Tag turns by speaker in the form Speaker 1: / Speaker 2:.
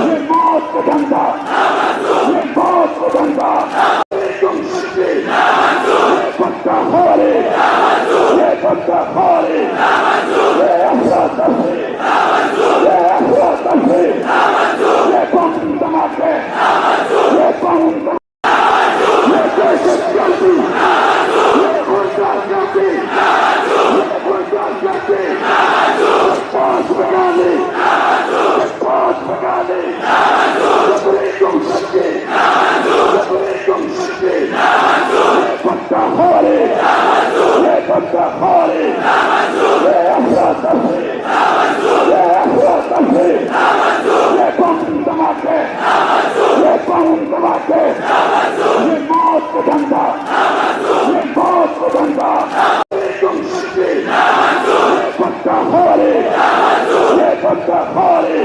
Speaker 1: ये मौत का धंधा, ये मौत का धंधा, तुम से ये पत्ता खारे, ये पत्ता खारे, ये अफरा तफरी, ये अफरा तफरी, ये बम धमाके, ये बम धमाके, ये दहशत गर्दी, ये गुंडा गर्दी, ये गुंडा गर्दी, पांच भगा ले, पांच भगा ले, जबरे तुम सच्चे, जबरे तुम सच्चे, ये पत्ता खारे, ये पत्ता खारे, ये अफरा तफरी, ये अफरा तफरी, ये बम धमाके, ये बम धमाके, ये मौत का धंधा, ये मौत का धंधा, तुम सच्चे, ये पत्ता खारे, ये पत्ता खारे।